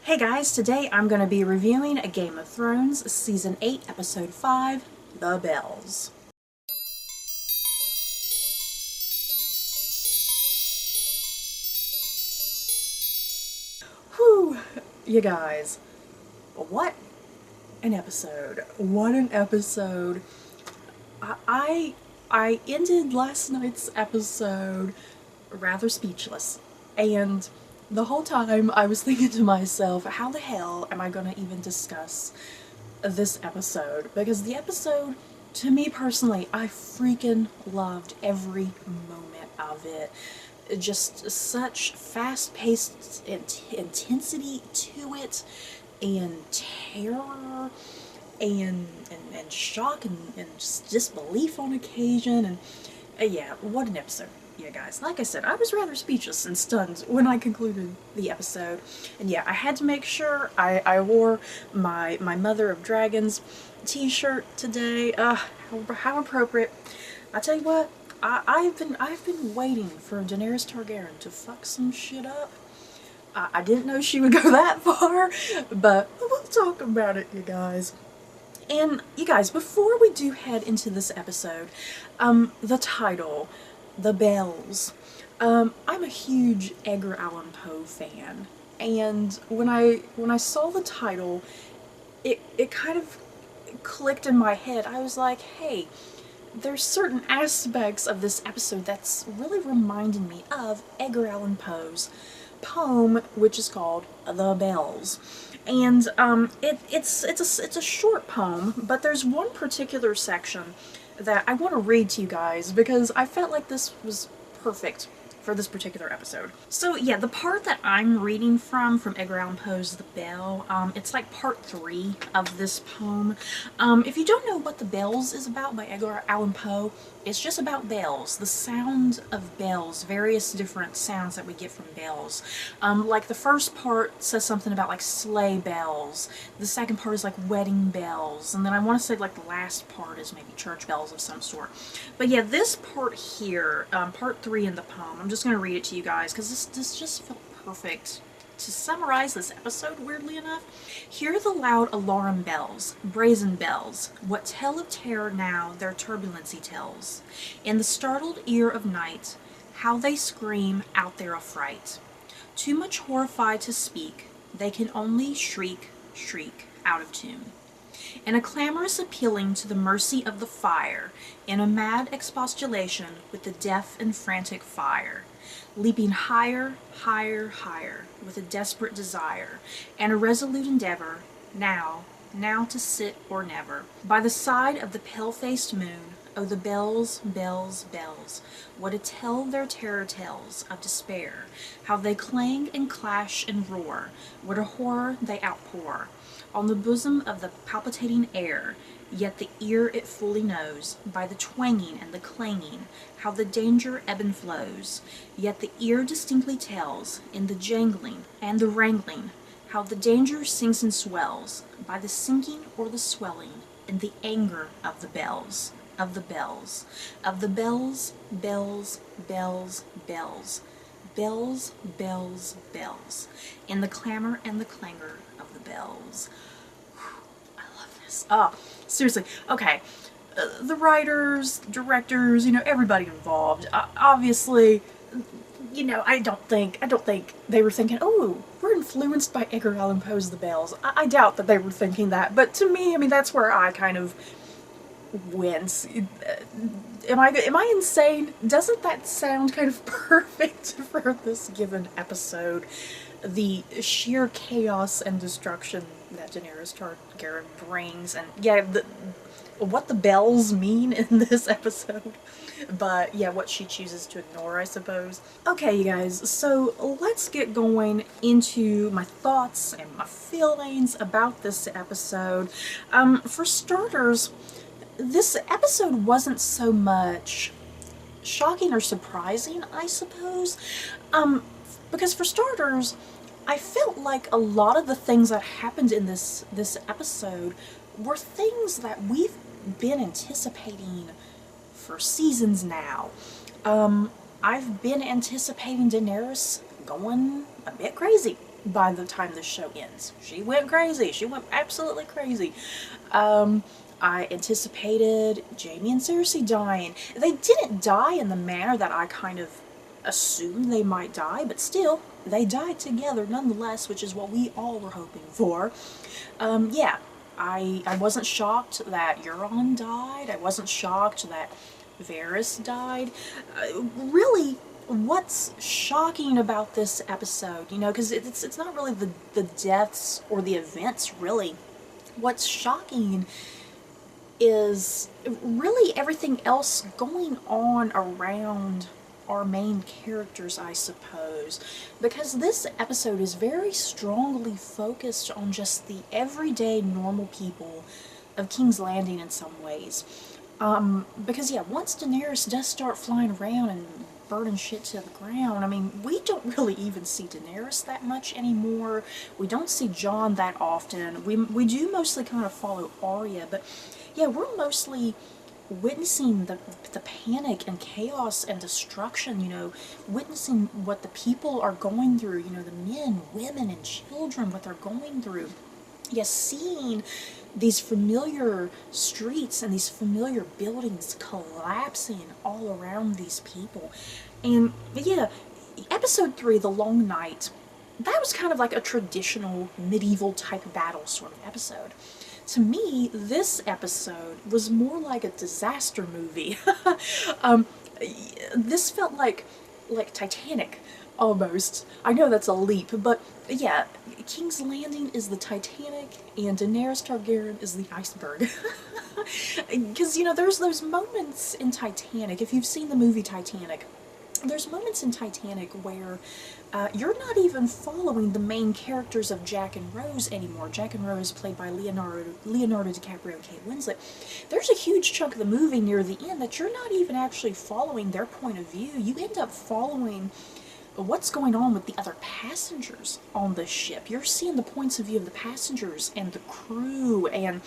Hey guys, today I'm going to be reviewing A Game of Thrones, Season 8, Episode 5, The Bells. Whew, you guys, what an episode. What an episode. I ended last night's episode rather speechless, and the whole time I was thinking to myself, how the hell am I gonna even discuss this episode? Because the episode, to me personally, I freaking loved every moment of it. Just such fast-paced intensity to it, and terror, and shock, and just disbelief on occasion, and yeah, what an episode. Yeah, guys, like I said, I was rather speechless and stunned when I concluded the episode. And yeah, I had to make sure I wore my Mother of Dragons t-shirt today. How appropriate. I tell you what, I've been waiting for Daenerys Targaryen to fuck some shit up. I didn't know she would go that far, but we'll talk about it, you guys. And you guys, before we do head into this episode, the title, The Bells. I'm a huge Edgar Allan Poe fan, and when I saw the title, it kind of clicked in my head. I was like, hey, there's certain aspects of this episode that's really reminding me of Edgar Allan Poe's poem, which is called The Bells. And it's a short poem, but there's one particular section that I want to read to you guys because I felt like this was perfect for this particular episode. So yeah, the part that I'm reading from Edgar Allan Poe's The Bell, it's like part 3 of this poem. If you don't know what The Bells is about by Edgar Allan Poe, it's just about bells, the sound of bells, various different sounds that we get from bells. Like the first part says something about like sleigh bells, the second part is like wedding bells, and then I want to say like the last part is maybe church bells of some sort. But yeah, this part here, part 3 in the poem, I'm just going to read it to you guys because this just felt perfect to summarize this episode, weirdly enough. Hear the loud alarum bells, brazen bells, what tell of terror now their turbulency tells. In the startled ear of night, how they scream out their affright. Too much horrified to speak, they can only shriek, shriek, out of tune. In a clamorous appealing to the mercy of the fire, in a mad expostulation with the deaf and frantic fire, leaping higher, higher, higher, with a desperate desire, and a resolute endeavor, now to sit or never, by the side of the pale-faced moon. Oh, the bells, bells, bells, what a tell their terror tells of despair, how they clang and clash and roar, what a horror they outpour on the bosom of the palpitating air, yet the ear it fully knows, by the twanging and the clanging, how the danger ebb and flows, yet the ear distinctly tells, in the jangling and the wrangling, how the danger sinks and swells, by the sinking or the swelling, in the anger of the bells, of the bells, of the bells, bells, bells, bells, bells, bells, bells, in the clamor and the clangor of the bells. I love this. Oh, seriously. Okay. The writers, directors, everybody involved. Obviously, I don't think they were thinking, oh, we're influenced by Edgar Allan Poe's The Bells. I doubt that they were thinking that. But to me, that's where I kind of wince. Am I insane? Doesn't that sound kind of perfect for this given episode? The sheer chaos and destruction that Daenerys Targaryen brings, and yeah, what the bells mean in this episode, but yeah, what she chooses to ignore, I suppose. Okay, you guys, so let's get going into my thoughts and my feelings about this episode. For starters, this episode wasn't so much shocking or surprising, I suppose, because for starters, I felt like a lot of the things that happened in this episode were things that we've been anticipating for seasons now. I've been anticipating Daenerys going a bit crazy. by the time the show ends. She went crazy. She went absolutely crazy. I anticipated Jaime and Cersei dying. They didn't die in the manner that I kind of assumed they might die, but still, they died together nonetheless, which is what we all were hoping for. Yeah, I wasn't shocked that Euron died. I wasn't shocked that Varys died. Really, what's shocking about this episode, you know, because it's not really the deaths or the events, really. What's shocking is really everything else going on around our main characters, I suppose, because this episode is very strongly focused on just the everyday normal people of King's Landing in some ways. Because yeah, once Daenerys does start flying around and burning shit to the ground, I mean, we don't really even see Daenerys that much anymore. We don't see Jon that often. We do mostly kind of follow Arya, but yeah, we're mostly witnessing the panic and chaos and destruction, you know, witnessing what the people are going through, you know, the men, women, and children, what they're going through. Yes, seeing these familiar streets and these familiar buildings collapsing all around these people. And yeah, episode 3, The Long Night, that was kind of like a traditional medieval type battle sort of episode. To me, this episode was more like a disaster movie. This felt like Titanic, almost. I know that's a leap, but yeah, King's Landing is the Titanic, and Daenerys Targaryen is the iceberg. Because, you know, there's those moments in Titanic, if you've seen the movie Titanic, there's moments in Titanic where you're not even following the main characters of Jack and Rose anymore. Jack and Rose, played by Leonardo DiCaprio and Kate Winslet. There's a huge chunk of the movie near the end that you're not even actually following their point of view. You end up following what's going on with the other passengers on the ship. You're seeing the points of view of the passengers and the crew and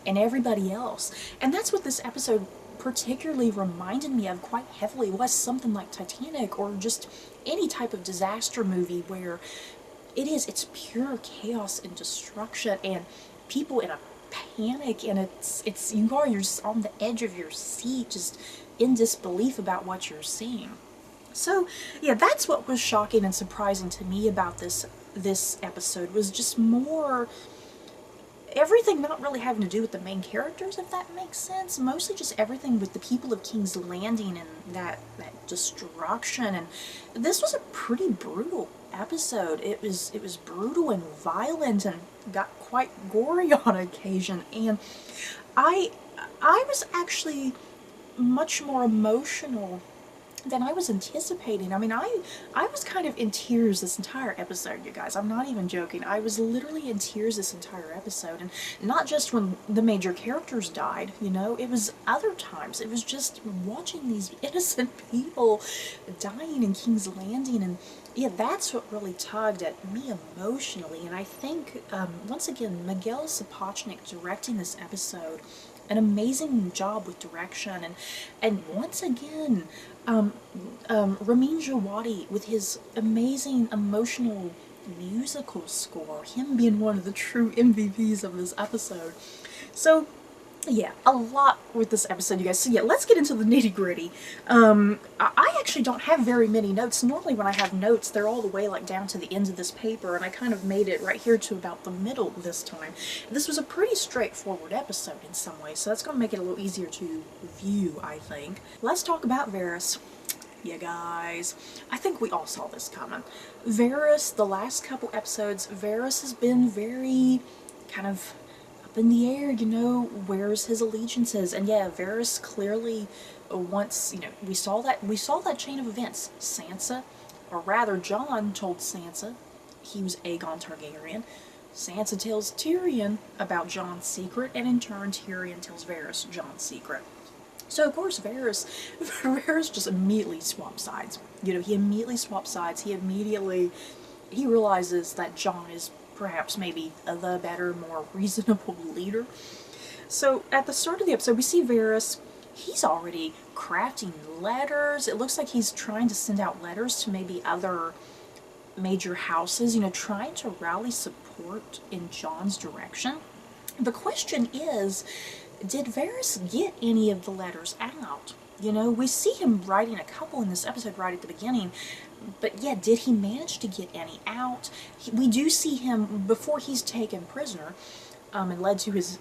everybody else. And that's what this episode particularly reminded me of quite heavily, was something like Titanic or just any type of disaster movie where it's pure chaos and destruction and people in a panic, and you're just on the edge of your seat, just in disbelief about what you're seeing. So yeah, that's what was shocking and surprising to me about this episode, was just more everything not really having to do with the main characters, if that makes sense. Mostly just everything with the people of King's Landing and that destruction. And this was a pretty brutal episode. It was brutal and violent and got quite gory on occasion. And I was actually much more emotional than I was anticipating. I mean, I was kind of in tears this entire episode, you guys. I'm not even joking. I was literally in tears this entire episode, and not just when the major characters died, you know, it was other times. It was just watching these innocent people dying in King's Landing, and yeah, that's what really tugged at me emotionally. And I think, once again, Miguel Sapochnik directing this episode, an amazing job with direction, and once again, Ramin Djawadi with his amazing emotional musical score, him being one of the true MVPs of this episode. So yeah, a lot with this episode, you guys. So yeah, let's get into the nitty-gritty. I actually don't have very many notes. Normally when I have notes, they're all the way like down to the end of this paper, and I kind of made it right here to about the middle this time. This was a pretty straightforward episode in some ways, so that's going to make it a little easier to view, I think. Let's talk about Varys. You guys, I think we all saw this coming. Varys, the last couple episodes, Varys has been very kind of in the air, you know, where's his allegiances? And yeah, Varys clearly wants, you know, we saw that chain of events. Sansa, or rather Jon told Sansa he was Aegon Targaryen. Sansa tells Tyrion about Jon's secret, and in turn Tyrion tells Varys Jon's secret. So of course Varys just immediately swaps sides. You know, he immediately swaps sides. He realizes that Jon is perhaps maybe the better, more reasonable leader. So at the start of the episode, we see Varys. He's already crafting letters. It looks like he's trying to send out letters to maybe other major houses, trying to rally support in Jon's direction. The question is, did Varys get any of the letters out? We see him writing a couple in this episode right at the beginning, but yeah, did he manage to get any out? We do see him, before he's taken prisoner and led to his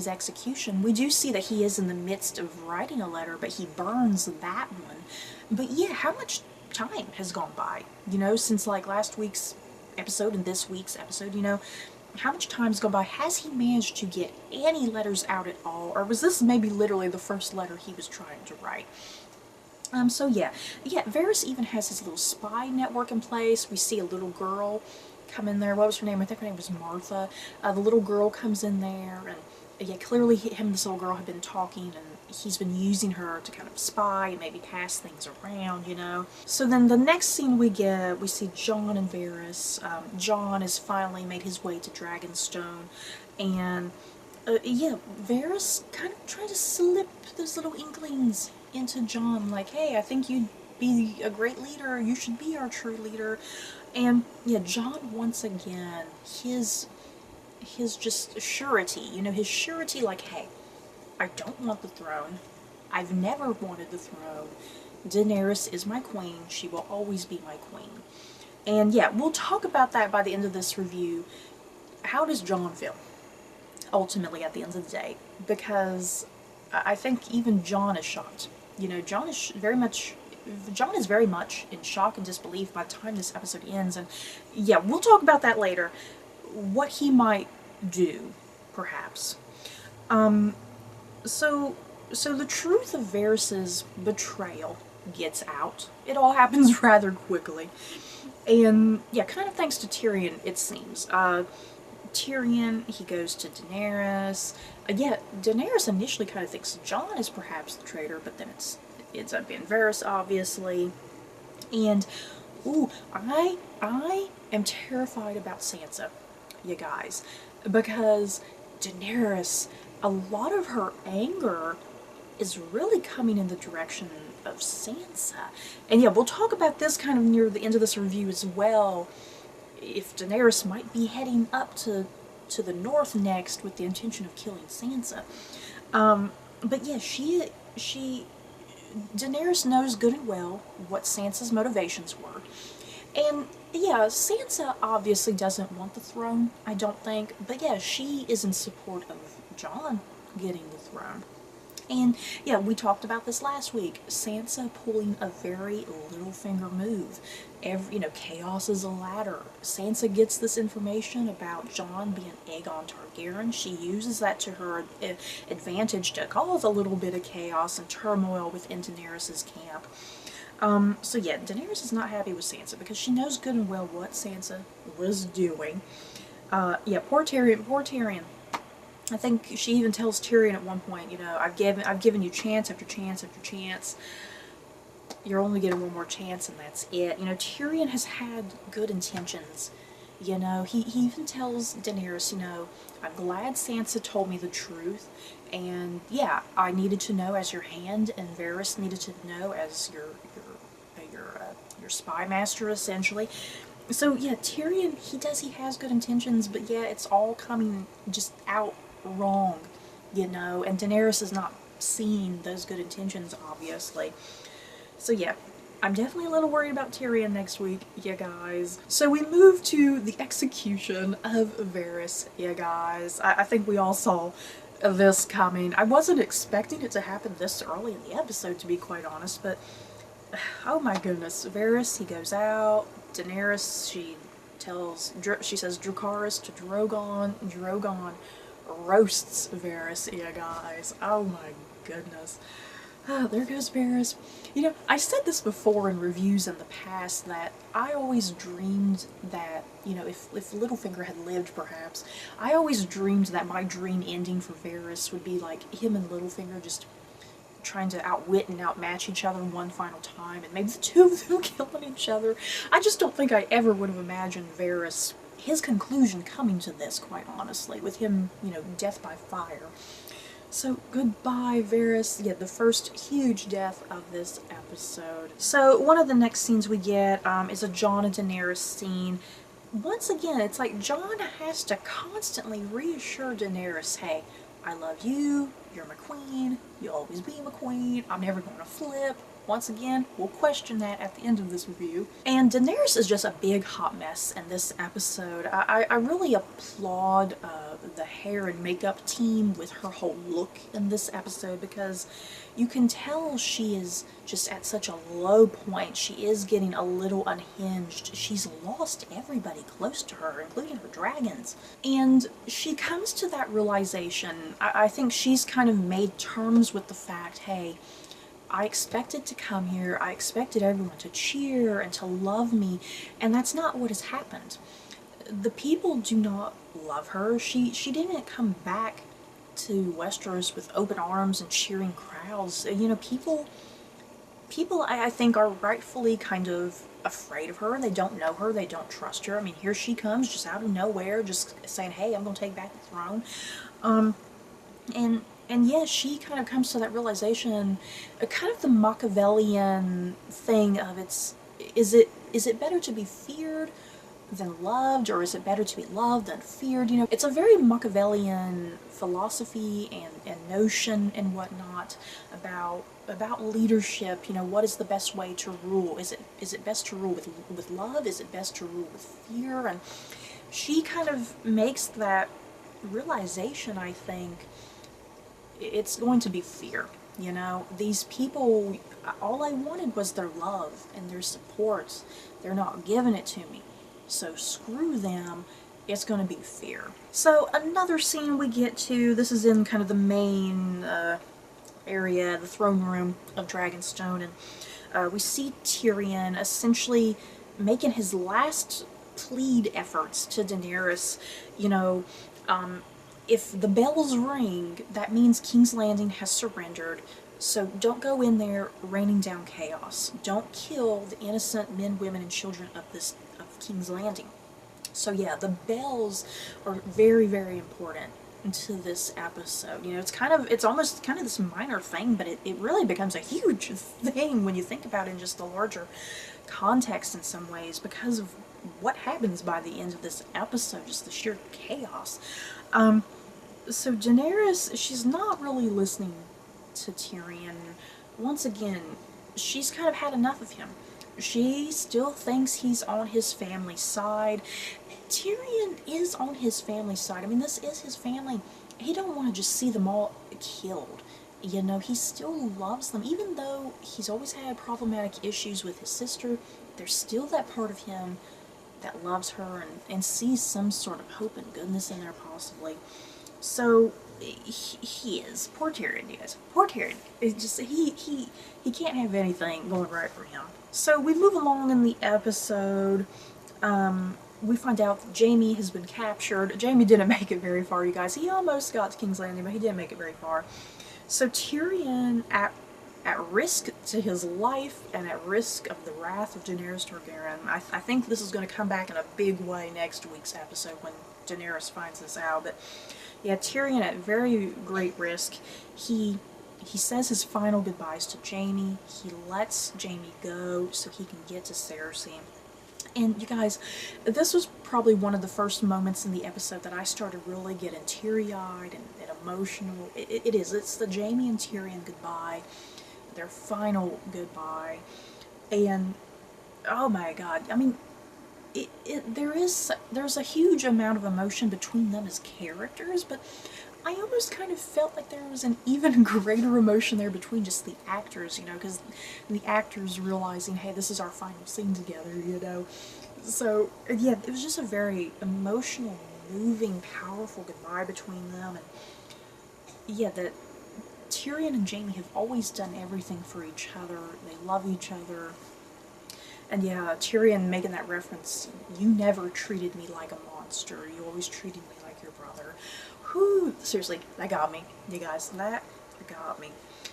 execution, we do see that he is in the midst of writing a letter, but he burns that one. But yeah, how much time has gone by, since like last week's episode and this week's episode, how much time's gone by? Has he managed to get any letters out at all? Or was this maybe literally the first letter he was trying to write? So yeah, Varys even has his little spy network in place. We see a little girl come in there. What was her name? I think her name was Martha. The little girl comes in there, and yeah, clearly him and this little girl have been talking, and he's been using her to kind of spy and maybe pass things around, So then the next scene we get, we see Jon and Varys. Jon has finally made his way to Dragonstone, and yeah, Varys kind of tried to slip those little inklings into Jon, like, hey, I think you'd be a great leader, you should be our true leader. And yeah, Jon, once again, his just surety, his surety, like, hey, I don't want the throne. I've never wanted the throne. Daenerys is my queen. She will always be my queen. And yeah, we'll talk about that by the end of this review. How does Jon feel, ultimately, at the end of the day? Because I think even Jon is shocked. Jon is very much in shock and disbelief by the time this episode ends. And yeah, we'll talk about that later. What he might do, perhaps. So the truth of Varys' betrayal gets out. It all happens rather quickly. And yeah, kind of thanks to Tyrion, it seems. Tyrion, he goes to Daenerys. Yeah, Daenerys initially kind of thinks Jon is perhaps the traitor, but then it ends up being Varys, obviously. And, ooh, I am terrified about Sansa, you guys, because Daenerys, a lot of her anger is really coming in the direction of Sansa. And yeah, we'll talk about this kind of near the end of this review as well, if Daenerys might be heading up to the north next with the intention of killing Sansa. But yeah, Daenerys knows good and well what Sansa's motivations were. And yeah, Sansa obviously doesn't want the throne, I don't think, but yeah, she is in support of Jon getting the throne. And yeah, we talked about this last week. Sansa pulling a very Littlefinger move. Chaos is a ladder. Sansa gets this information about Jon being Aegon Targaryen. She uses that to her advantage to cause a little bit of chaos and turmoil within Daenerys' camp. So yeah, Daenerys is not happy with Sansa because she knows good and well what Sansa was doing. Yeah, poor Tyrion. I think she even tells Tyrion at one point, I've given you chance after chance after chance. You're only getting one more chance and that's it. Tyrion has had good intentions. He even tells Daenerys, I'm glad Sansa told me the truth, and yeah, I needed to know as your hand, and Varys needed to know as your spy master, essentially. So yeah, Tyrion, he has good intentions, but yeah, it's all coming just out wrong, and Daenerys is not seeing those good intentions, obviously. So yeah, I'm definitely a little worried about Tyrion next week, you guys. So we move to the execution of Varys, you guys. I think we all saw this coming. I wasn't expecting it to happen this early in the episode, to be quite honest, but oh my goodness. Varys, he goes out. Daenerys, she says Dracarys to Drogon. Drogon roasts Varys, you guys. Oh my goodness. There goes Varys. I said this before in reviews in the past, that I always dreamed that, if Littlefinger had lived, perhaps, I always dreamed that my dream ending for Varys would be like him and Littlefinger just trying to outwit and outmatch each other one final time, and maybe the two of them killing each other. I just don't think I ever would have imagined Varys, his conclusion coming to this, quite honestly, with him, death by fire. So goodbye, Varys. Yeah, the first huge death of this episode. So one of the next scenes we get is a Jon and Daenerys scene. Once again, it's like Jon has to constantly reassure Daenerys, hey, I love you, you're my queen, you'll always be my queen, I'm never going to flip. Once again, we'll question that at the end of this review. And Daenerys is just a big hot mess in this episode. I really applaud the hair and makeup team with her whole look in this episode, because you can tell she is just at such a low point. She is getting a little unhinged. She's lost everybody close to her, including her dragons. And she comes to that realization. I think she's kind of made terms with the fact, hey, I expected to come here, I expected everyone to cheer and to love me, and that's not what has happened. The people do not love her. She didn't come back to Westeros with open arms and cheering crowds. You know, people I think are rightfully kind of afraid of her. They don't know her, they don't trust her. I mean, here she comes just out of nowhere, just saying, hey, I'm gonna take back the throne. And yeah, she kind of comes to that realization, kind of the Machiavellian thing of is it better to be feared than loved, or is it better to be loved than feared? You know, it's a very Machiavellian philosophy and notion and whatnot about leadership. You know, what is the best way to rule? Is it best to rule with love? Is it best to rule with fear? And she kind of makes that realization, I think. It's going to be fear, you know? These people, all I wanted was their love and their support. They're not giving it to me. So screw them, it's going to be fear. So another scene we get to, this is in kind of the main area, the throne room of Dragonstone, and we see Tyrion essentially making his last plead efforts to Daenerys, you know, if the bells ring, that means King's Landing has surrendered, so don't go in there raining down chaos. Don't kill the innocent men, women, and children of King's Landing. So yeah, the bells are very, very important to this episode. You know, it's almost kind of this minor thing, but it really becomes a huge thing when you think about it in just the larger context in some ways, because of what happens by the end of this episode, just the sheer chaos. So Daenerys, she's not really listening to Tyrion. Once again, she's kind of had enough of him. She still thinks he's on his family side. Tyrion is on his family side. I mean, this is his family. He don't want to just see them all killed. You know, he still loves them. Even though he's always had problematic issues with his sister, there's still that part of him that loves her and sees some sort of hope and goodness in there, possibly. So he is. Poor Tyrion, you guys. Poor Tyrion. It's just, he can't have anything going right for him. So we move along in the episode. We find out that Jaime has been captured. Jaime didn't make it very far, you guys. He almost got to King's Landing, but he didn't make it very far. So Tyrion, at risk to his life and at risk of the wrath of Daenerys Targaryen, I think this is going to come back in a big way next week's episode when Daenerys finds this out. But yeah, Tyrion, at very great risk, he says his final goodbyes to Jaime. He lets Jaime go so he can get to Cersei. And you guys, this was probably one of the first moments in the episode that I started really getting teary-eyed and emotional. It is. It's the Jaime and Tyrion goodbye, their final goodbye. And, oh my god, I mean, there's a huge amount of emotion between them as characters, but I almost kind of felt like there was an even greater emotion there between just the actors, you know, because the actors realizing, hey, this is our final scene together, you know. So, yeah, it was just a very emotional, moving, powerful goodbye between them, and yeah, that Tyrion and Jaime have always done everything for each other. They love each other. And yeah, Tyrion making that reference, you never treated me like a monster, you always treated me like your brother. Whew, seriously, that got me, you guys, that got me.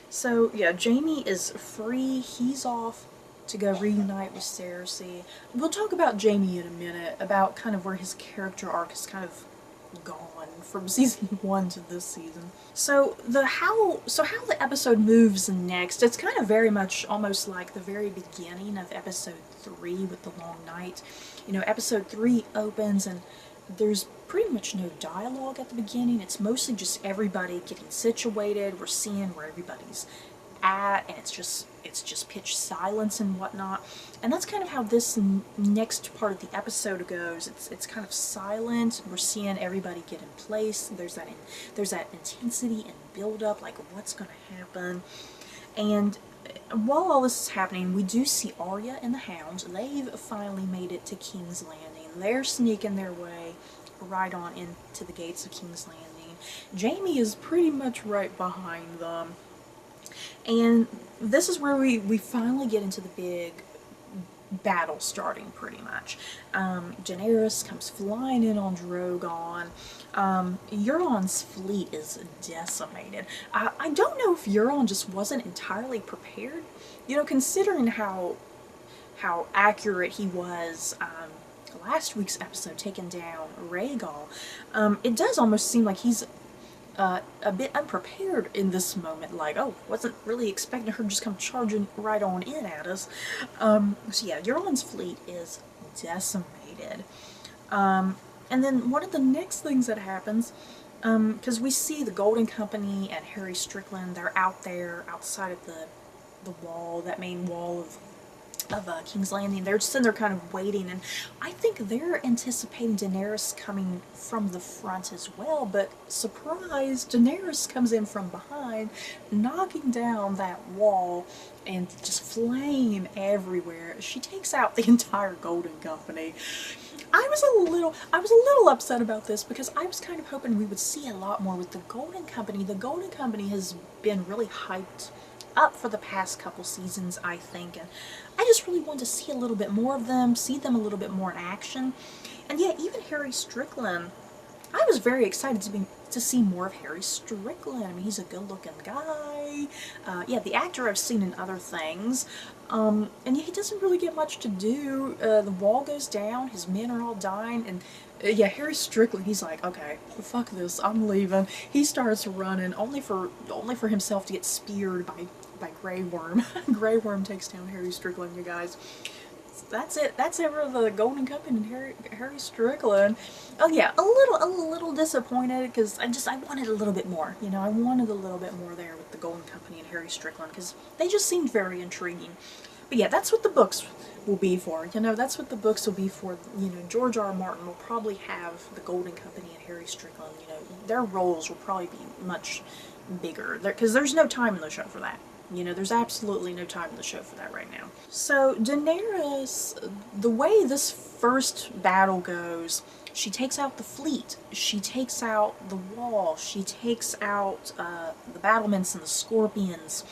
So yeah, Jaime is free, he's off to go reunite with Cersei. We'll talk about Jaime in a minute, about kind of where his character arc is kind of gone from season 1 to this season. So how the episode moves next, it's kind of very much almost like the very beginning of episode 3 with the long night. You know, episode 3 opens and there's pretty much no dialogue at the beginning. It's mostly just everybody getting situated. We're seeing where everybody's at, and it's just pitch silence and whatnot. And that's kind of how this next part of the episode goes. It's kind of silent. We're seeing everybody get in place. There's that intensity and build up, like what's going to happen. And while all this is happening, we do see Arya and the Hound. They've finally made it to King's Landing. They're sneaking their way right on into the gates of King's Landing. Jaime is pretty much right behind them. And this is where we finally get into the big battle starting, pretty much. Daenerys comes flying in on Drogon. Euron's fleet is decimated. I don't know if Euron just wasn't entirely prepared. You know, considering how accurate he was last week's episode, taking down Rhaegal, it does almost seem like he's a bit unprepared in this moment, like, oh, wasn't really expecting her to just come charging right on in at us. So yeah, Euron's fleet is decimated. And then one of the next things that happens, because we see the Golden Company and Harry Strickland, they're out there outside of the wall, that main wall of King's Landing. They're just sitting there kind of waiting, and I think they're anticipating Daenerys coming from the front as well, but surprise, Daenerys comes in from behind, knocking down that wall and just flame everywhere. She takes out the entire Golden Company. I was a little upset about this because I was kind of hoping we would see a lot more with the Golden Company. The Golden Company has been really hyped up for the past couple seasons, I think, and I just really wanted to see a little bit more of them, see them a little bit more in action. And yeah, even Harry Strickland, I was very excited to see more of Harry Strickland. I mean, he's a good-looking guy. Yeah, the actor I've seen in other things. And yeah, he doesn't really get much to do. The wall goes down, his men are all dying, and yeah, Harry Strickland, he's like, okay, fuck this, I'm leaving. He starts running, only for himself to get speared by Grey Worm. Grey Worm takes down Harry Strickland, you guys. That's it. That's it for the Golden Company and Harry Strickland. Oh yeah, a little disappointed because I wanted a little bit more. You know, I wanted a little bit more there with the Golden Company and Harry Strickland because they just seemed very intriguing. But yeah, that's what the books will be for. You know, that's what the books will be for. You know, George R. R. Martin will probably have the Golden Company and Harry Strickland. You know, their roles will probably be much bigger because there's no time in the show for that. You know, there's absolutely no time in the show for that right now. So Daenerys, the way this first battle goes, she takes out the fleet, she takes out the wall, she takes out the battlements and the scorpions.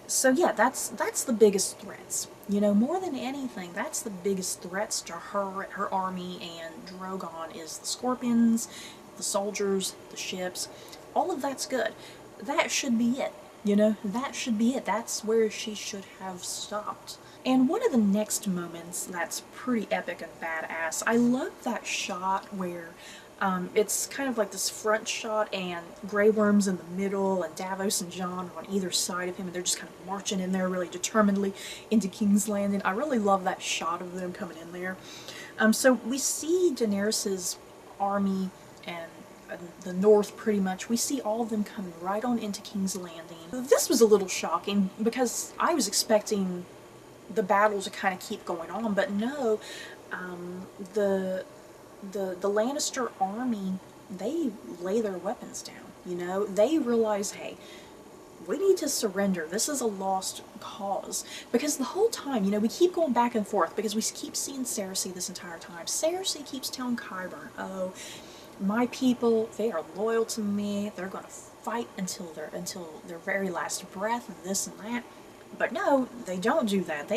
So yeah, that's the biggest threats. You know, more than anything, that's the biggest threats to her army and Drogon is the scorpions, the soldiers, the ships. All of that's good. That should be it. You know, that should be it. That's where she should have stopped. And one of the next moments that's pretty epic and badass, I love that shot where it's kind of like this front shot and Grey Worm's in the middle and Davos and Jon are on either side of him and they're just kind of marching in there really determinedly into King's Landing. I really love that shot of them coming in there. So we see Daenerys's army and the north pretty much. We see all of them coming right on into King's Landing. This was a little shocking because I was expecting the battle to kind of keep going on, but no, the Lannister army, they lay their weapons down, you know? They realize, hey, we need to surrender. This is a lost cause. Because the whole time, you know, we keep going back and forth because we keep seeing Cersei this entire time. Cersei keeps telling Qyburn, oh, my people, they are loyal to me, they're going to fight until their very last breath and this and that. But no, they don't do that.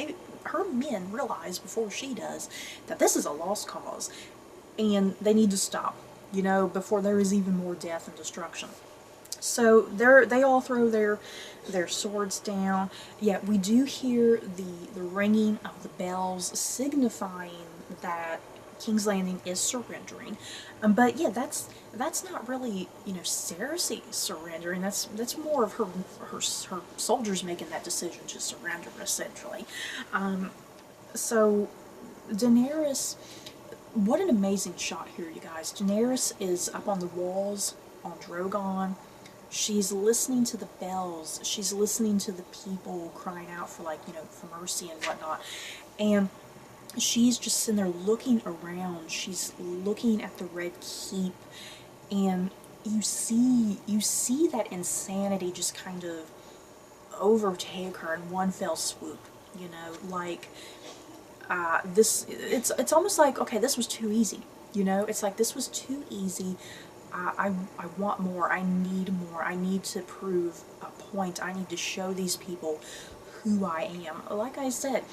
Her men realize before she does that this is a lost cause and they need to stop, you know, before there is even more death and destruction. So they all throw their swords down. Yet we do hear the ringing of the bells signifying that King's Landing is surrendering. But yeah, that's not really, you know, Cersei surrendering. That's more of her soldiers making that decision to surrender, essentially. So Daenerys, what an amazing shot here, you guys. Daenerys is up on the walls on Drogon. She's listening to the bells. She's listening to the people crying out for, like, you know, for mercy and whatnot. And she's just sitting there looking around. She's looking at the Red Keep, and you see that insanity just kind of overtake her in one fell swoop. You know, like, it's almost like, okay, this was too easy. You know, it's like, this was too easy. I want more. I need more. I need to prove a point. I need to show these people who I am. Like I said,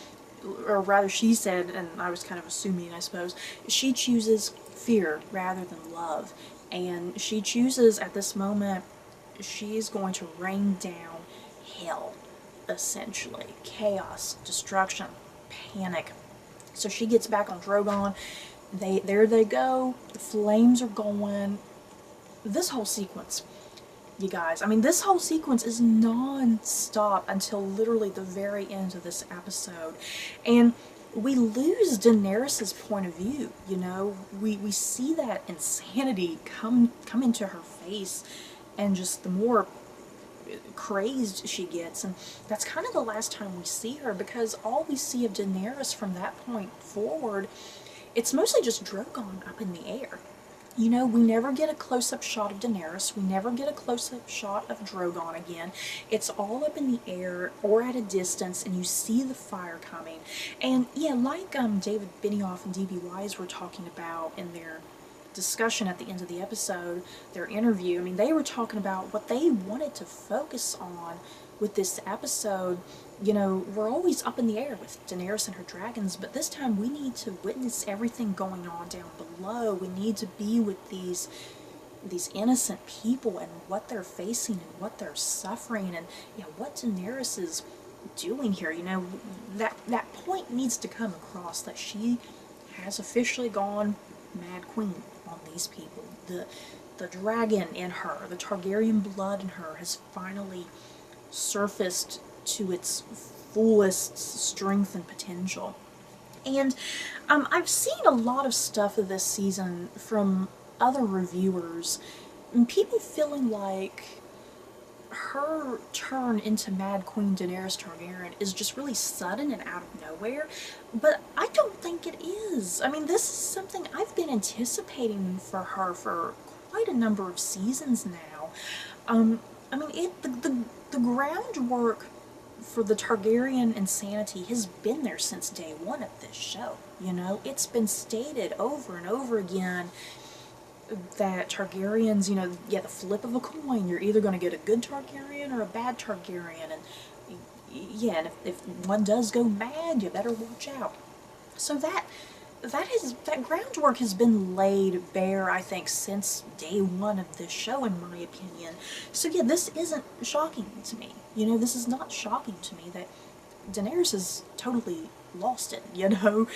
or rather she said, and I was kind of assuming, I suppose, she chooses fear rather than love. And she chooses, at this moment, she's going to rain down hell, essentially. Chaos, destruction, panic. So she gets back on Drogon. There they go. The flames are going. This whole sequence, you guys, I mean, this whole sequence is non-stop until literally the very end of this episode. And we lose Daenerys' point of view, you know? We see that insanity come into her face, and just the more crazed she gets, and that's kind of the last time we see her, because all we see of Daenerys from that point forward, it's mostly just Drogon up in the air. You know, we never get a close-up shot of Daenerys. We never get a close-up shot of Drogon again. It's all up in the air or at a distance, and you see the fire coming. And yeah, like David Benioff and D.B. Wise were talking about in their discussion at the end of the episode, their interview, I mean, they were talking about what they wanted to focus on with this episode. You know, we're always up in the air with Daenerys and her dragons, but this time we need to witness everything going on down below. We need to be with these innocent people and what they're facing and what they're suffering, and, you know, what Daenerys is doing here. You know, that point needs to come across, that she has officially gone Mad Queen on these people. The dragon in her, the Targaryen blood in her, has finally surfaced to its fullest strength and potential. And I've seen a lot of stuff of this season from other reviewers, and people feeling like her turn into Mad Queen Daenerys Targaryen is just really sudden and out of nowhere, but I don't think it is. I mean, this is something I've been anticipating for her for quite a number of seasons now. I mean, the groundwork for the Targaryen insanity has been there since day one of this show. You know, it's been stated over and over again that Targaryens, you know, yeah, the flip of a coin, you're either going to get a good Targaryen or a bad Targaryen, and yeah, and if one does go mad, you better watch out. So that groundwork has been laid bare, I think, since day one of this show, in my opinion. So yeah, this isn't shocking to me. You know, this is not shocking to me that Daenerys has totally lost it, you know?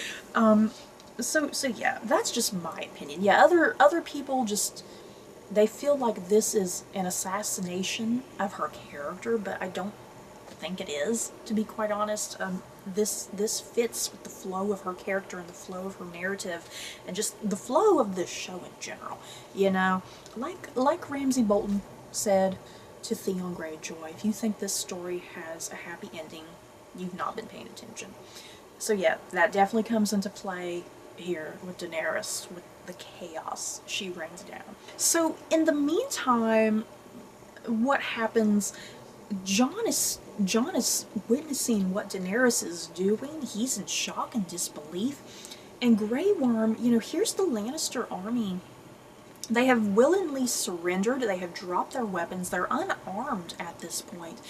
So yeah, that's just my opinion. Yeah, other people just, they feel like this is an assassination of her character, but I don't think it is, to be quite honest. This fits with the flow of her character and the flow of her narrative, and just the flow of this show in general. You know, like Ramsay Bolton said to Theon Greyjoy, if you think this story has a happy ending, you've not been paying attention. So yeah, that definitely comes into play here with Daenerys, with the chaos she rains down. So in the meantime, what happens? Jon is witnessing what Daenerys is doing. He's in shock and disbelief. And Grey Worm, you know, here's the Lannister army. They have willingly surrendered. They have dropped their weapons. They're unarmed at this point.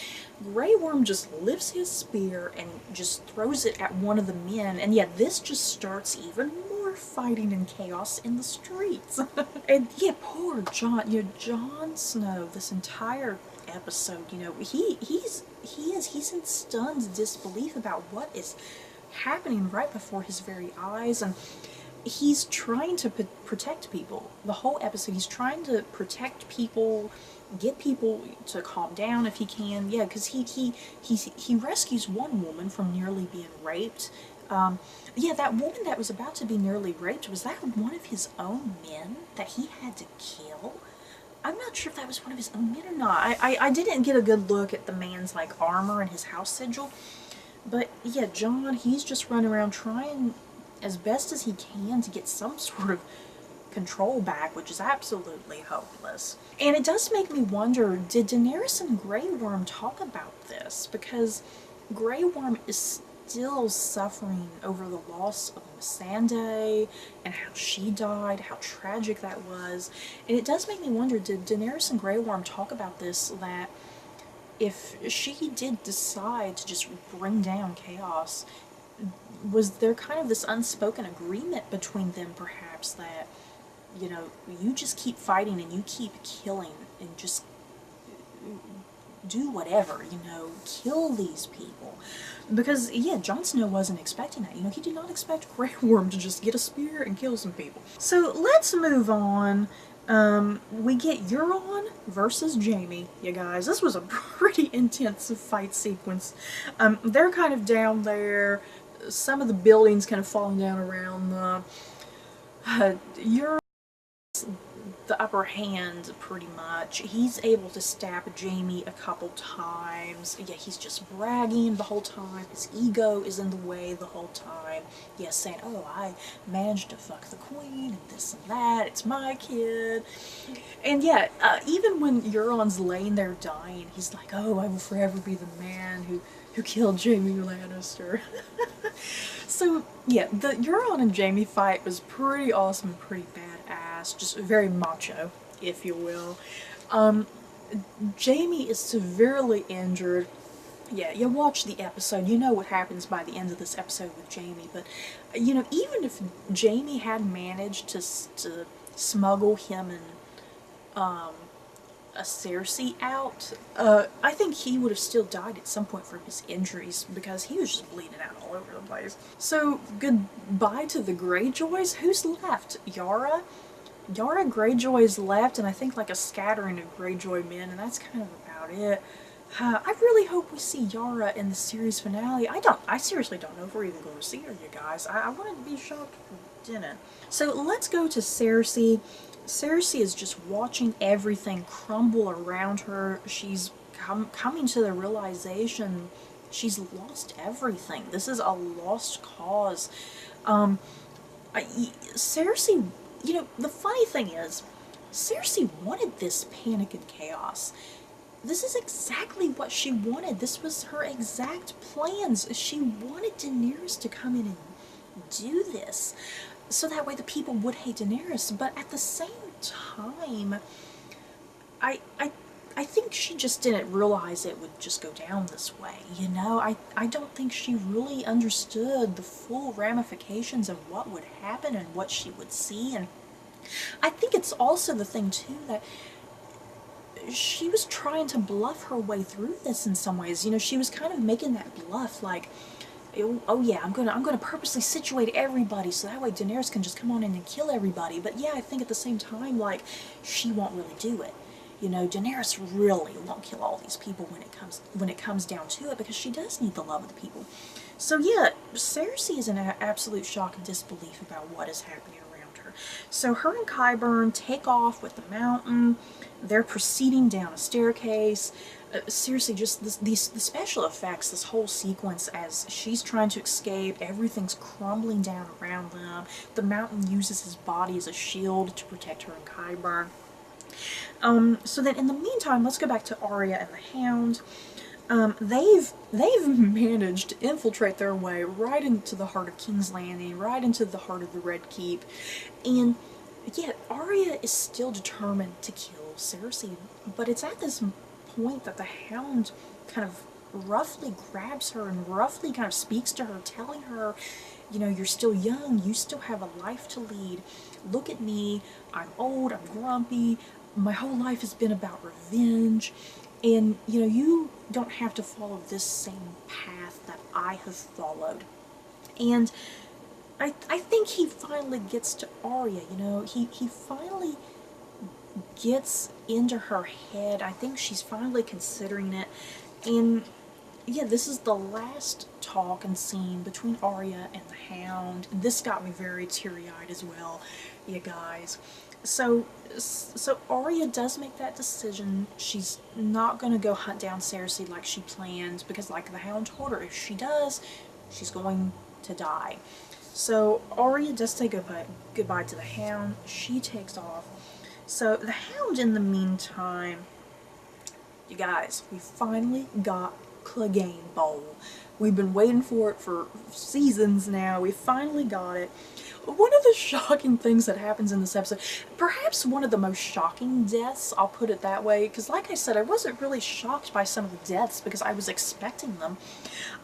Grey Worm just lifts his spear and just throws it at one of the men. And yeah, this just starts even more fighting and chaos in the streets. And yeah, poor Jon. You know, Jon Snow, this entire episode, you know, he's in stunned disbelief about what is happening right before his very eyes. And he's trying to protect people. The whole episode, he's trying to protect people, get people to calm down if he can. Yeah, because he rescues one woman from nearly being raped. Yeah, that woman that was about to be nearly raped, was that one of his own men that he had to kill? I'm not sure if that was one of his own men or not. I didn't get a good look at the man's, like, armor and his house sigil. But yeah, Jon, he's just running around trying as best as he can to get some sort of control back, which is absolutely hopeless. And it does make me wonder, did Daenerys and Grey Worm talk about this? Because Grey Worm is still suffering over the loss of Missandei and how she died, how tragic that was. And it does make me wonder, did Daenerys and Grey Worm talk about this, that if she did decide to just bring down chaos, was there kind of this unspoken agreement between them, perhaps, that, you know, you just keep fighting and you keep killing and just do whatever, you know, kill these people? Because, yeah, Jon Snow wasn't expecting that. You know, he did not expect Grey Worm to just get a spear and kill some people. So let's move on. We get Euron versus Jaime, you guys. This was a pretty intense fight sequence. They're kind of down there. Some of the buildings kind of falling down around them. Euron the upper hand, pretty much. He's able to stab Jaime a couple times. Yeah, he's just bragging the whole time. His ego is in the way the whole time. Yeah, saying, oh, I managed to fuck the queen and this and that. It's my kid. And yeah, even when Euron's laying there dying, he's like, oh, I will forever be the man who killed Jaime Lannister. So, yeah, the Euron and Jaime fight was pretty awesome, pretty badass, just very macho, if you will. Jaime is severely injured. Yeah, you watch the episode, you know what happens by the end of this episode with Jaime, but, you know, even if Jaime had managed to smuggle him and, a Cersei out, I think he would have still died at some point from his injuries, because he was just bleeding out all over the place. So, goodbye to the Greyjoys. Who's left? Yara? Yara Greyjoy's left, and I think like a scattering of Greyjoy men, and that's kind of about it. I really hope we see Yara in the series finale. I seriously don't know if we're even going to see her, you guys. I wouldn't be shocked if we didn't. So, let's go to Cersei. Cersei is just watching everything crumble around her. She's coming to the realization she's lost everything. This is a lost cause. Cersei, you know, the funny thing is, Cersei wanted this panic and chaos. This is exactly what she wanted. This was her exact plans. She wanted Daenerys to come in and do this, so that way the people would hate Daenerys. But at the same time, I think she just didn't realize it would just go down this way, you know? I don't think she really understood the full ramifications of what would happen and what she would see. And I think it's also the thing, too, that she was trying to bluff her way through this in some ways. You know, she was kind of making that bluff, like, oh yeah, I'm gonna purposely situate everybody so that way Daenerys can just come on in and kill everybody. But yeah, I think at the same time, like, she won't really do it. You know, Daenerys really won't kill all these people when it comes down to it, because she does need the love of the people. So yeah, Cersei is in an absolute shock and disbelief about what is happening around her. So her and Qyburn take off with the mountain. They're proceeding down a staircase. Seriously, just the special effects, this whole sequence as she's trying to escape, everything's crumbling down around them. The mountain uses his body as a shield to protect her and Qyburn. So then in the meantime, let's go back to Arya and the Hound. They've managed to infiltrate their way right into the heart of King's Landing, right into the heart of the Red Keep, and yet Arya is still determined to kill Cersei. But it's at this point that the Hound kind of roughly grabs her and roughly kind of speaks to her, telling her, you know, you're still young, you still have a life to lead. Look at me, I'm old, I'm grumpy, my whole life has been about revenge, and, you know, you don't have to follow this same path that I have followed. And I think he finally gets to Arya, you know, he finally gets into her head. I think she's finally considering it. And yeah, this is the last talk and scene between Arya and the Hound. This got me very teary-eyed as well, you guys. So Arya does make that decision. She's not gonna go hunt down Cersei like she planned, because like the Hound told her, if she does, she's going to die. So Arya does say goodbye to the Hound. She takes off. So the Hound, in the meantime, you guys, we finally got Clegane Bowl. We've been waiting for it for seasons now. We finally got it. One of the shocking things that happens in this episode, perhaps one of the most shocking deaths, I'll put it that way, because like I said, I wasn't really shocked by some of the deaths because I was expecting them.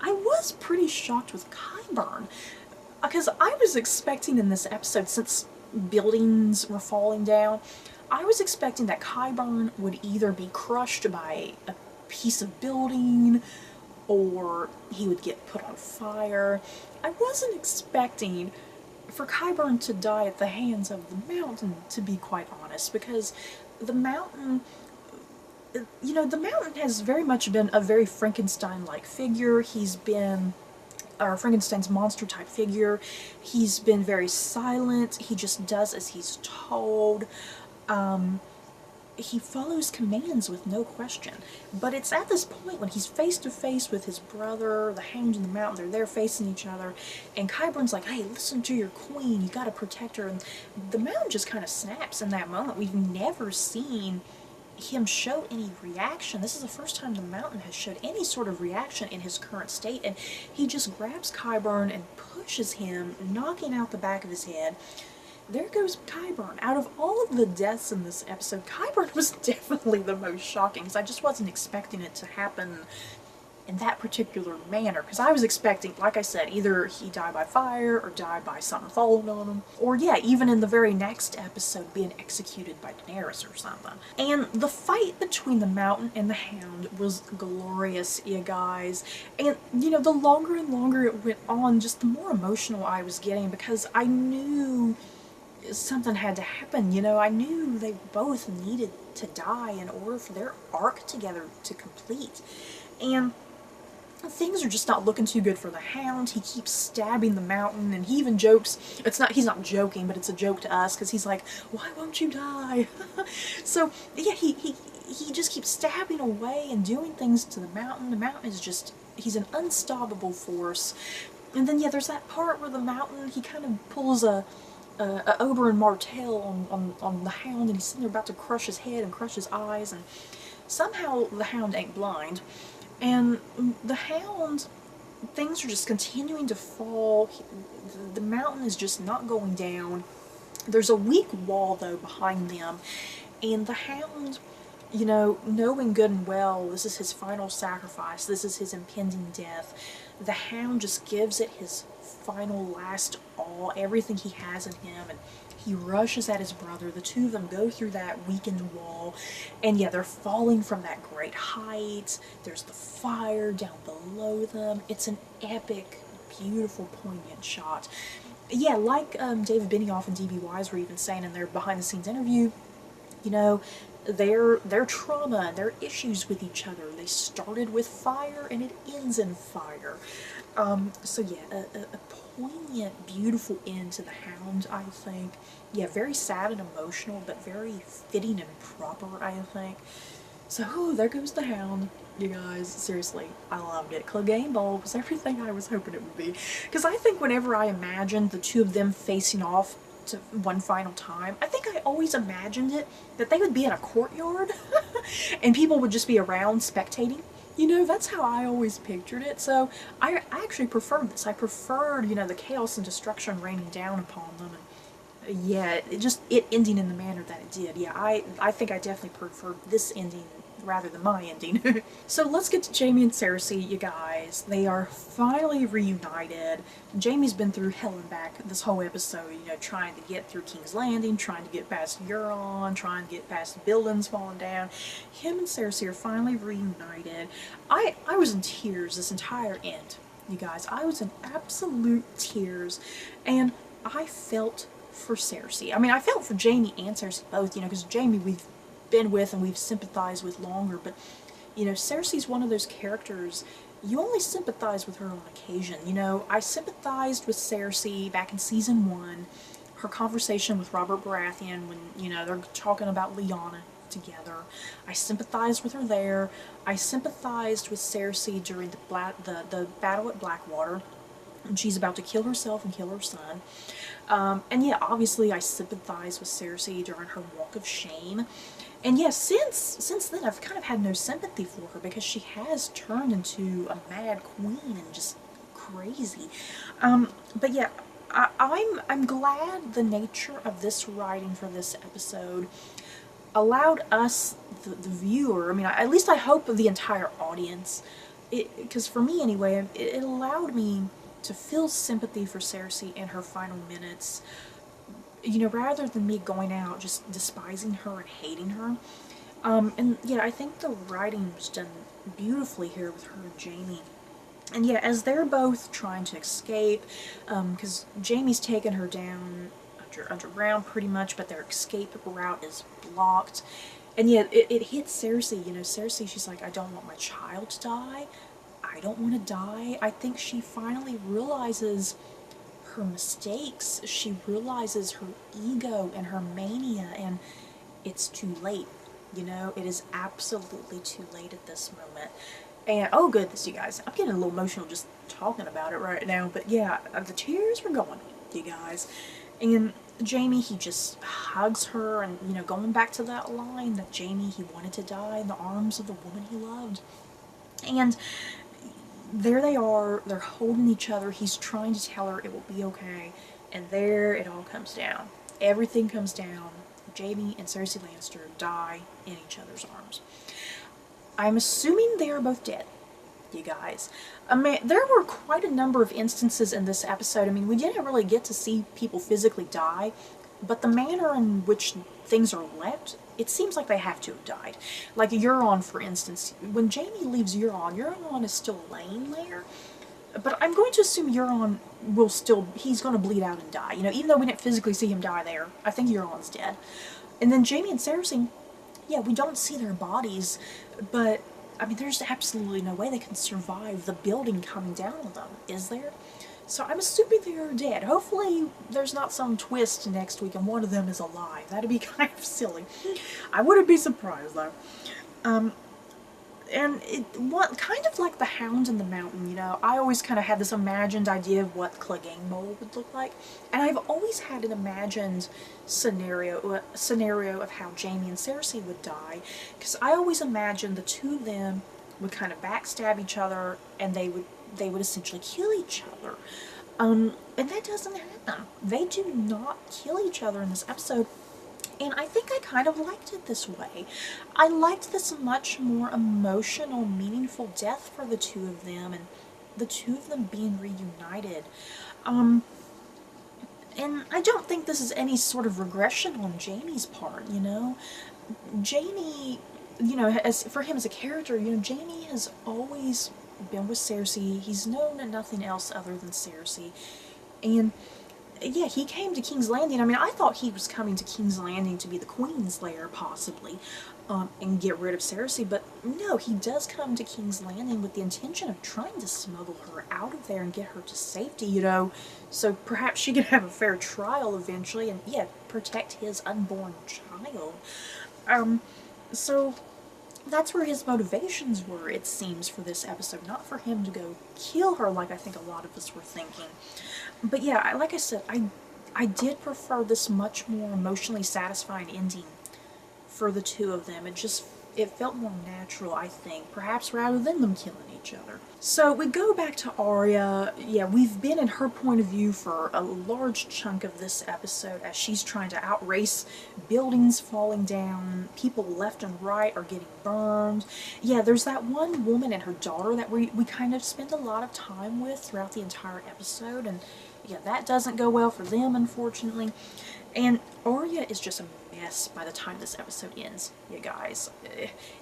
I was pretty shocked with Qyburn, because I was expecting in this episode, since buildings were falling down, I was expecting that Qyburn would either be crushed by a piece of building, or he would get put on fire. I wasn't expecting for Qyburn to die at the hands of the Mountain, to be quite honest, because the Mountain, you know, the Mountain has very much been a very Frankenstein-like figure. He's been, or Frankenstein's monster type figure. He's been very silent. He just does as he's told. He follows commands with no question. But it's at this point when he's face to face with his brother, the Hound and the Mountain, they're there facing each other, and Qyburn's like, hey, listen to your queen, you gotta protect her, and the Mountain just kind of snaps in that moment. We've never seen him show any reaction. This is the first time the Mountain has showed any sort of reaction in his current state, and he just grabs Qyburn and pushes him, knocking out the back of his head. There goes Qyburn. Out of all of the deaths in this episode, Qyburn was definitely the most shocking, because I just wasn't expecting it to happen in that particular manner, because I was expecting, like I said, either he die by fire or die by something falling on him, or yeah, even in the very next episode being executed by Daenerys or something. And the fight between the Mountain and the Hound was glorious, you guys. And you know, the longer and longer it went on, just the more emotional I was getting, because I knew something had to happen, you know. I knew they both needed to die in order for their arc together to complete. And things are just not looking too good for the Hound. He keeps stabbing the Mountain, and he even jokes, he's not joking, but it's a joke to us, because he's like, why won't you die? So yeah, he just keeps stabbing away and doing things to the Mountain. The Mountain is just, he's an unstoppable force. And then yeah, there's that part where the Mountain, he kind of pulls a Oberyn Martell on the Hound, and he's sitting there about to crush his head and crush his eyes, and somehow the Hound ain't blind. And the Hound, things are just continuing to fall. The Mountain is just not going down. There's a weak wall, though, behind them. And the Hound, you know, knowing good and well this is his final sacrifice, this is his impending death, the Hound just gives it his final last all, everything he has in him, and he rushes at his brother. The two of them go through that weakened wall, and yeah, they're falling from that great height. There's the fire down below them. It's an epic, beautiful, poignant shot. Yeah, like David Benioff and D.B. Wise were even saying in their behind-the-scenes interview, you know, their trauma and their issues with each other, they started with fire and it ends in fire. So yeah, a poignant, beautiful end to the Hound, I think. Yeah, very sad and emotional, but very fitting and proper, I think. So, oh, there goes the Hound, you guys. Seriously, I loved it. Clegane Bowl was everything I was hoping it would be. Because I think whenever I imagined the two of them facing off to one final time, I think I always imagined it that they would be in a courtyard and people would just be around spectating. You know, that's how I always pictured it. So I actually preferred this. I preferred, you know, the chaos and destruction raining down upon them, and yeah, it ending in the manner that it did. Yeah, I think I definitely preferred this ending rather than my ending. So let's get to Jaime and Cersei, you guys. They are finally reunited. Jaime's been through hell and back this whole episode, you know, trying to get through King's Landing, trying to get past Euron, trying to get past the buildings falling down. Him and Cersei are finally reunited. I was in tears this entire end. you guys. I was in absolute tears, and I felt for Cersei. I mean, I felt for Jaime and Cersei both, you know, because Jaime we've been with and we've sympathized with longer, but, you know, Cersei's one of those characters, you only sympathize with her on occasion. You know, I sympathized with Cersei back in season 1, her conversation with Robert Baratheon when, you know, they're talking about Lyanna together. I sympathized with her there. I sympathized with Cersei during the battle at Blackwater, and she's about to kill herself and kill her son. And yeah, obviously I sympathize with Cersei during her walk of shame. And yeah, since then I've kind of had no sympathy for her because she has turned into a mad queen and just crazy. But yeah, I'm glad the nature of this writing for this episode allowed us, the viewer, I mean, at least I hope the entire audience, because for me anyway, it allowed me to feel sympathy for Cersei in her final minutes, you know, rather than me going out just despising her and hating her. And yeah, I think the writing was done beautifully here with her and Jaime. And yeah, as they're both trying to escape, because Jaime's taken her down underground pretty much, but their escape route is blocked. And yeah, it hits Cersei, you know, Cersei, she's like, I don't want my child to die. I don't want to die. I think she finally realizes her mistakes. She realizes her ego and her mania, and it's too late. You know, it is absolutely too late at this moment. And oh goodness, you guys, I'm getting a little emotional just talking about it right now. But yeah, the tears were going, you guys. And Jaime, he just hugs her, and you know, going back to that line that Jaime, he wanted to die in the arms of the woman he loved. And there they are, they're holding each other, he's trying to tell her it will be okay, and there it all comes down. Everything comes down. Jaime and Cersei Lannister die in each other's arms. I'm assuming they are both dead, you guys. I mean, there were quite a number of instances in this episode. I mean, we didn't really get to see people physically die, but the manner in which things are left, it seems like they have to have died. Like Euron, for instance. When Jaime leaves Euron is still laying there. But I'm going to assume Euron will still, he's going to bleed out and die. You know, even though we didn't physically see him die there, I think Euron's dead. And then Jaime and Cersei, yeah, we don't see their bodies, but, I mean, there's absolutely no way they can survive the building coming down on them, is there? So I'm assuming they're dead. Hopefully there's not some twist next week and one of them is alive. That'd be kind of silly. I wouldn't be surprised, though. And kind of like the Hound in the Mountain, you know, I always kind of had this imagined idea of what Clegane Mole would look like, and I've always had an imagined scenario of how Jaime and Cersei would die, because I always imagined the two of them would kind of backstab each other, and they would essentially kill each other. And that doesn't happen. They do not kill each other in this episode. And I think I kind of liked it this way. I liked this much more emotional, meaningful death for the two of them, and the two of them being reunited. And I don't think this is any sort of regression on Jaime's part, you know? Jaime, you know, for him as a character, you know, Jaime has always been with Cersei. He's known nothing else other than Cersei. And yeah, he came to King's Landing. I mean, I thought he was coming to King's Landing to be the Queen's Lair, possibly, and get rid of Cersei, but no, he does come to King's Landing with the intention of trying to smuggle her out of there and get her to safety, you know, so perhaps she can have a fair trial eventually, and yeah, protect his unborn child. So that's where his motivations were, it seems, for this episode. Not for him to go kill her like I think a lot of us were thinking. But yeah, like I said, I did prefer this much more emotionally satisfying ending for the two of them. It felt more natural, I think, perhaps rather than them killing each other. So we go back to Arya. Yeah, we've been in her point of view for a large chunk of this episode as she's trying to outrace buildings falling down, people left and right are getting burned. Yeah, there's that one woman and her daughter that we kind of spend a lot of time with throughout the entire episode, and yeah, that doesn't go well for them, unfortunately. And Arya is just mess by the time this episode ends, you guys.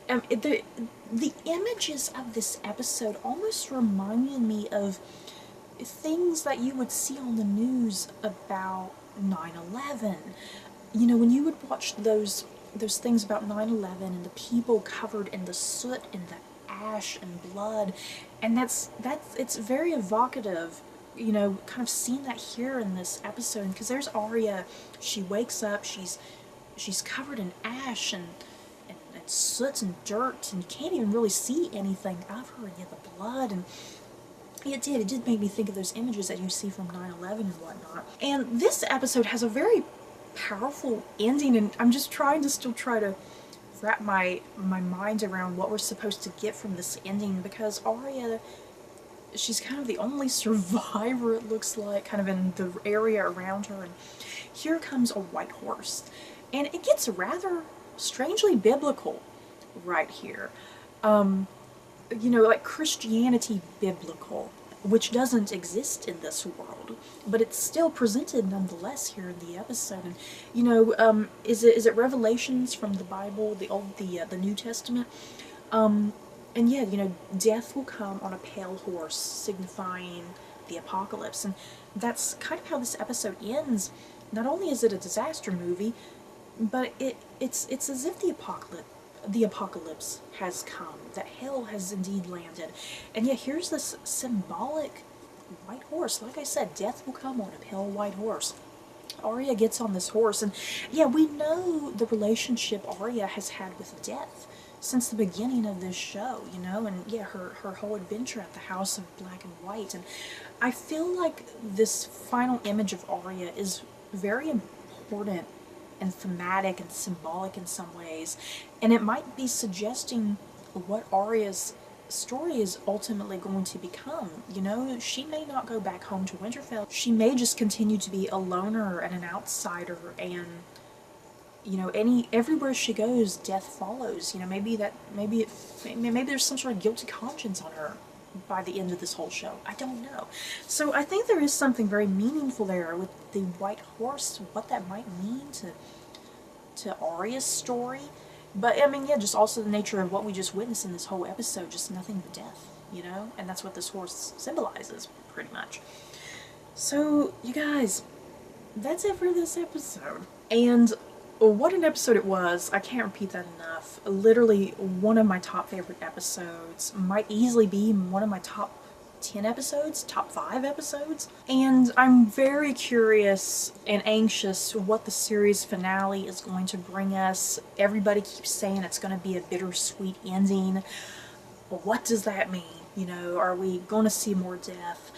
The images of this episode almost reminded me of things that you would see on the news about 9/11. You know, when you would watch those things about 9/11 and the people covered in the soot and the ash and blood, and it's very evocative, you know, kind of seeing that here in this episode, because there's Arya. She wakes up, she's covered in ash and soot and dirt, and you can't even really see anything of her, and yet the blood, and it did make me think of those images that you see from 9/11 and whatnot. And this episode has a very powerful ending, and I'm just trying to wrap my mind around what we're supposed to get from this ending, because Arya, she's kind of the only survivor, it looks like, kind of in the area around her, and here comes a white horse. And it gets rather strangely biblical right here. You know, like Christianity biblical, which doesn't exist in this world, but it's still presented nonetheless here in the episode. And you know, is it revelations from the Bible, the New Testament? And yeah, you know, death will come on a pale horse, signifying the apocalypse, and that's kind of how this episode ends. Not only is it a disaster movie, but it's as if the apocalypse has come, that hell has indeed landed. And yet here's this symbolic white horse. Like I said, death will come on a pale white horse. Arya gets on this horse, and yeah, we know the relationship Arya has had with death since the beginning of this show, you know, and yeah, her whole adventure at the House of Black and White. And I feel like this final image of Arya is very important and thematic and symbolic in some ways, and it might be suggesting what Arya's story is ultimately going to become. You know, she may not go back home to Winterfell. She may just continue to be a loner and an outsider, and you know, everywhere she goes, death follows. You know, maybe there's some sort of guilty conscience on her by the end of this whole show. I don't know. So I think there is something very meaningful there with the white horse, what that might mean to Arya's story. But I mean, yeah, just also the nature of what we just witnessed in this whole episode, just nothing but death, you know? And that's what this horse symbolizes, pretty much. So, you guys, that's it for this episode. And what an episode it was. I can't repeat that enough. Literally one of my top favorite episodes. Might easily be one of my top 10 episodes, top 5 episodes. And I'm very curious and anxious what the series finale is going to bring us. Everybody keeps saying it's going to be a bittersweet ending. What does that mean? You know, are we going to see more death?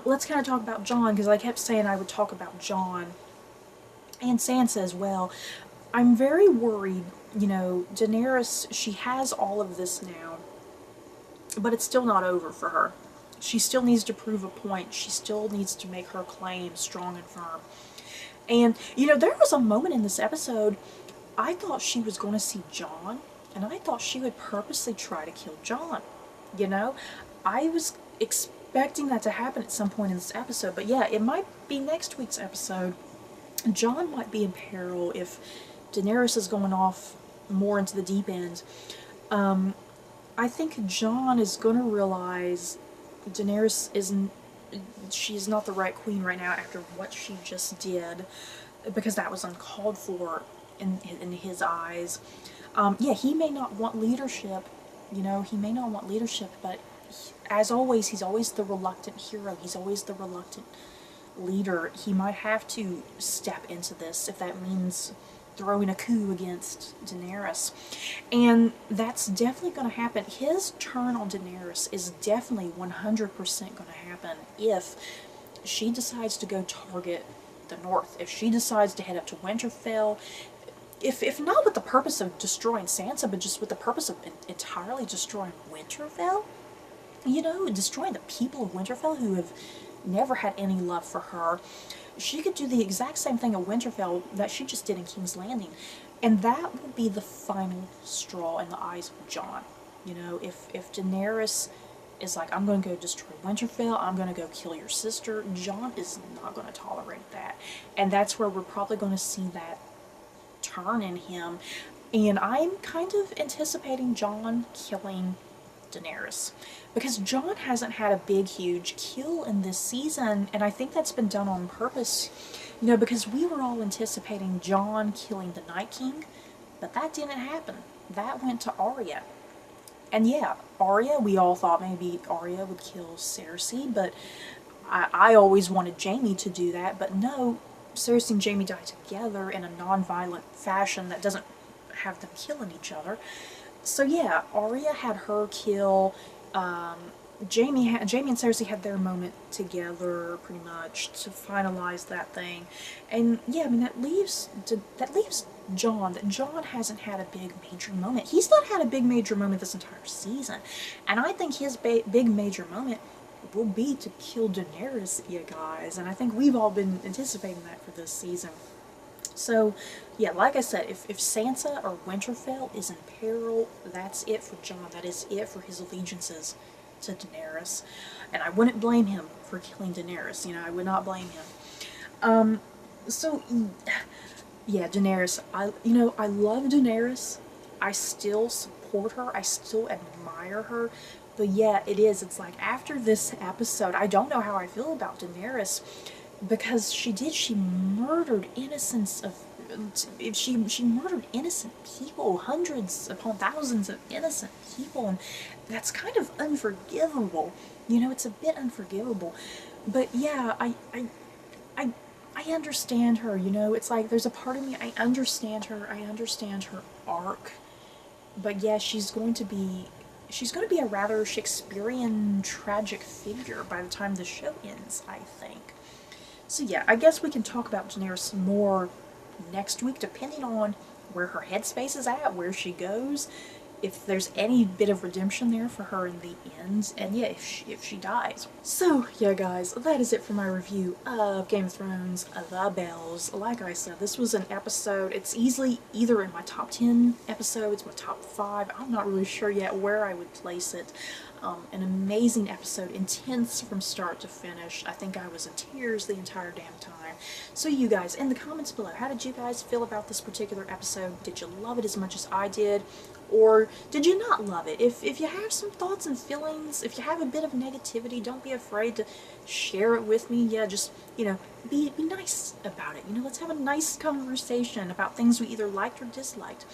Let's kind of talk about Jon, because I kept saying I would talk about Jon and Sansa as well. I'm very worried, you know, Daenerys, she has all of this now, but it's still not over for her. She still needs to prove a point. She still needs to make her claim strong and firm. And, you know, there was a moment in this episode, I thought she was going to see Jon, and I thought she would purposely try to kill Jon. You know, I was expecting that to happen at some point in this episode, but yeah, it might be next week's episode. Jon might be in peril if Daenerys is going off more into the deep end. I think Jon is going to realize Daenerys she's not the right queen right now after what she just did, because that was uncalled for in his eyes. Yeah, he may not want leadership, you know, he may not want leadership, but as always, he's always the reluctant hero. He's always the reluctant leader. He might have to step into this if that means throwing a coup against Daenerys. And that's definitely going to happen. His turn on Daenerys is definitely 100% going to happen if she decides to go target the north. If she decides to head up to Winterfell, if not with the purpose of destroying Sansa, but just with the purpose of entirely destroying Winterfell, you know, destroying the people of Winterfell who have never had any love for her. She could do the exact same thing at Winterfell that she just did in King's Landing. And that will be the final straw in the eyes of Jon. You know, if Daenerys is like, I'm going to go destroy Winterfell, I'm going to go kill your sister, Jon is not going to tolerate that. And that's where we're probably going to see that turn in him. And I'm kind of anticipating Jon killing Daenerys, because Jon hasn't had a big huge kill in this season, and I think that's been done on purpose, you know, because we were all anticipating Jon killing the Night King, but that didn't happen. That went to Arya. And yeah, Arya, we all thought maybe Arya would kill Cersei, but I always wanted Jaime to do that, but no, Cersei and Jaime die together in a non-violent fashion that doesn't have them killing each other. So yeah, Arya had her kill. Jaime and Cersei had their moment together, pretty much, to finalize that thing. And yeah, I mean that leaves Jon. That Jon hasn't had a big major moment. He's not had a big major moment this entire season, and I think his big major moment will be to kill Daenerys, you guys. And I think we've all been anticipating that for this season. So, yeah, like I said, if Sansa or Winterfell is in peril, that's it for Jon. That is it for his allegiances to Daenerys. And I wouldn't blame him for killing Daenerys. You know, I would not blame him. So, yeah, Daenerys. I love Daenerys. I still support her. I still admire her. But yeah, it's like after this episode, I don't know how I feel about Daenerys. Because she murdered she murdered innocent people, hundreds upon thousands of innocent people, and that's kind of unforgivable. You know, it's a bit unforgivable. But yeah, I understand her, you know, it's like there's a part of me, I understand her arc. But yeah, she's going to be a rather Shakespearean tragic figure by the time the show ends, I think. So yeah, I guess we can talk about Daenerys more next week, depending on where her headspace is at, where she goes, if there's any bit of redemption there for her in the end, and yeah, if she dies. So yeah, guys, that is it for my review of Game of Thrones, The Bells. Like I said, this was an episode, it's easily either in my top 10 episodes, my top 5, I'm not really sure yet where I would place it. An amazing episode, intense from start to finish. I think I was in tears the entire damn time. So you guys, in the comments below, how did you guys feel about this particular episode? Did you love it as much as I did? Or did you not love it? If you have some thoughts and feelings, if you have a bit of negativity, don't be afraid to share it with me. Yeah, just, you know, be nice about it. You know, let's have a nice conversation about things we either liked or disliked.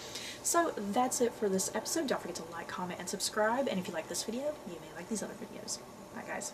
So that's it for this episode. Don't forget to like, comment, and subscribe. And if you like this video, you may like these other videos. Bye, guys.